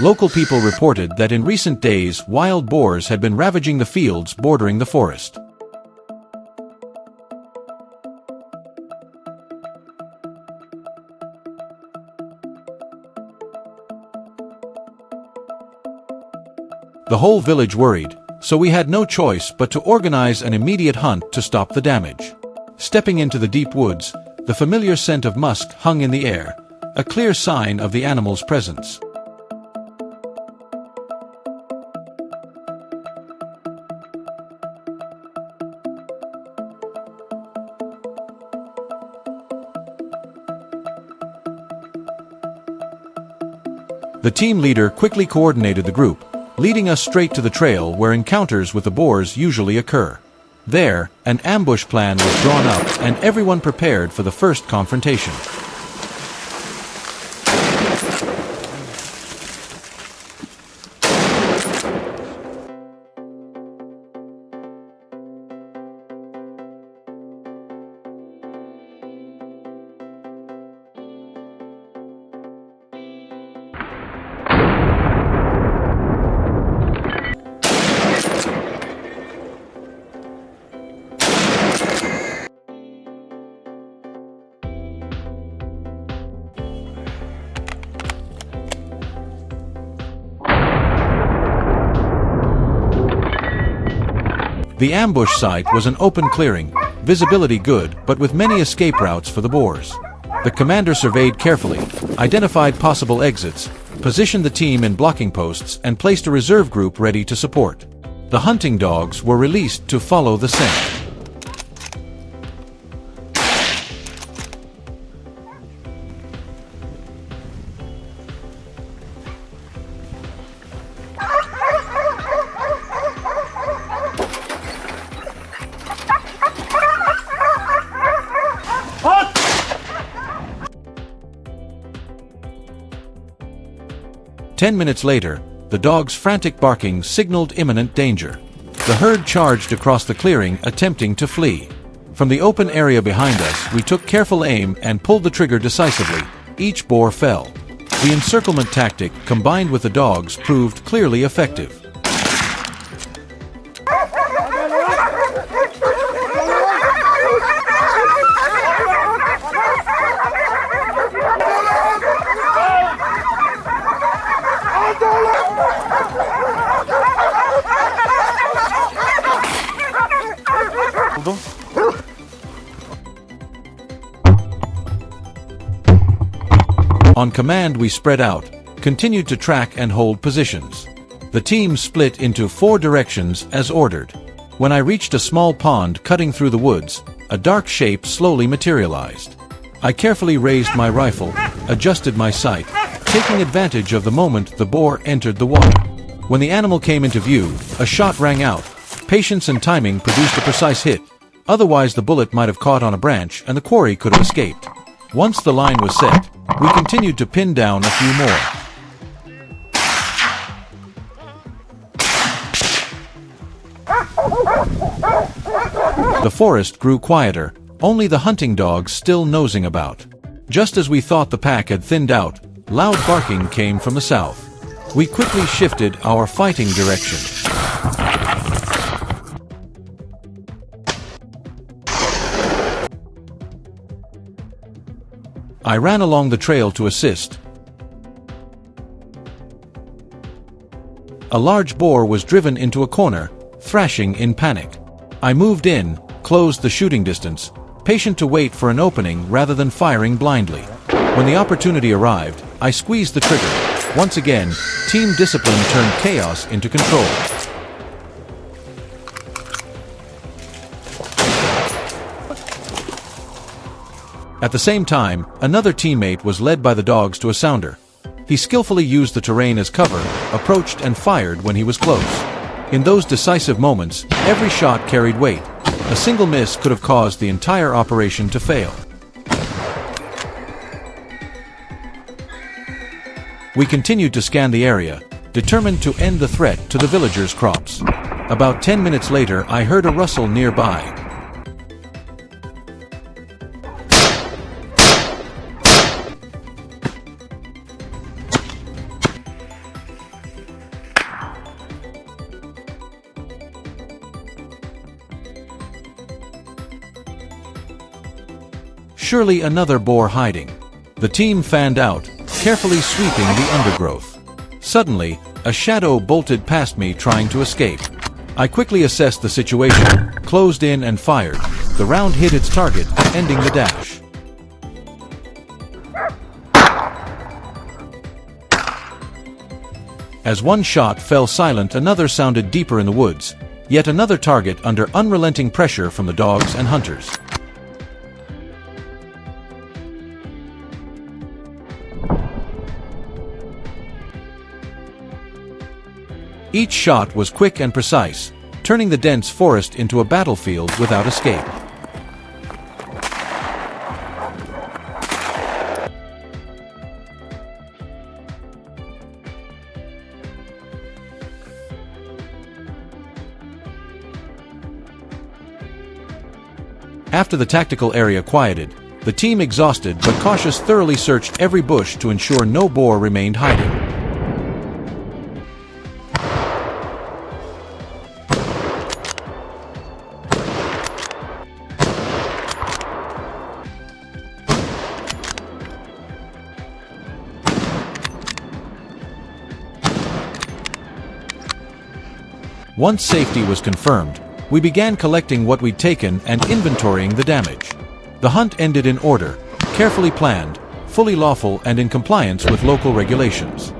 Local people reported that in recent days wild boars had been ravaging the fields bordering the forest. The whole village worried, so we had no choice but to organize an immediate hunt to stop the damage. Stepping into the deep woods, the familiar scent of musk hung in the air, a clear sign of the animal's presence. The team leader quickly coordinated the group, leading us straight to the trail where encounters with the boars usually occur. There, an ambush plan was drawn up and everyone prepared for the first confrontation. The ambush site was an open clearing, visibility good but with many escape routes for the boars. The commander surveyed carefully, identified possible exits, positioned the team in blocking posts and placed a reserve group ready to support. The hunting dogs were released to follow the scent. Ten minutes later, the dog's frantic barking signaled imminent danger. The herd charged across the clearing, attempting to flee. From the open area behind us, we took careful aim and pulled the trigger decisively. Each boar fell. The encirclement tactic, combined with the dogs, proved clearly effective. On command, we spread out, continued to track and hold positions. The team split into 4 directions as ordered. When I reached a small pond cutting through the woods, a dark shape slowly materialized. I carefully raised my rifle, adjusted my sight, taking advantage of the moment the boar entered the water. When the animal came into view, a shot rang out. Patience and timing produced a precise hit. Otherwise, the bullet might have caught on a branch and the quarry could have escaped. Once the line was set, we continued to pin down a few more. The forest grew quieter, only the hunting dogs still nosing about. Just as we thought the pack had thinned out, loud barking came from the south. We quickly shifted our fighting direction. I ran along the trail to assist. A large boar was driven into a corner, thrashing in panic. I moved in, closed the shooting distance, patient to wait for an opening rather than firing blindly. When the opportunity arrived, I squeezed the trigger. Once again, team discipline turned chaos into control. At the same time, another teammate was led by the dogs to a sounder. He skillfully used the terrain as cover, approached and fired when he was close. In those decisive moments, every shot carried weight. A single miss could have caused the entire operation to fail. We continued to scan the area, determined to end the threat to the villagers' crops. About 10 minutes later, I heard a rustle nearby. Surely another boar hiding. The team fanned out, carefully sweeping the undergrowth. Suddenly, a shadow bolted past me trying to escape. I quickly assessed the situation, closed in and fired. The round hit its target, ending the dash. As one shot fell silent, another sounded deeper in the woods, yet another target under unrelenting pressure from the dogs and hunters. Each shot was quick and precise, turning the dense forest into a battlefield without escape. After the tactical area quieted, the team, exhausted but cautious, thoroughly searched every bush to ensure no boar remained hiding. Once safety was confirmed, we began collecting what we'd taken and inventorying the damage. The hunt ended in order, carefully planned, fully lawful and in compliance with local regulations.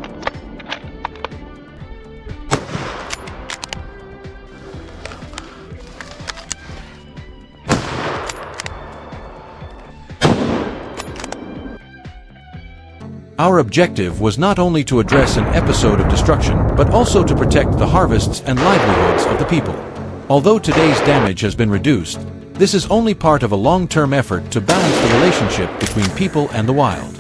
Our objective was not only to address an episode of destruction, but also to protect the harvests and livelihoods of the people. Although today's damage has been reduced, this is only part of a long-term effort to balance the relationship between people and the wild.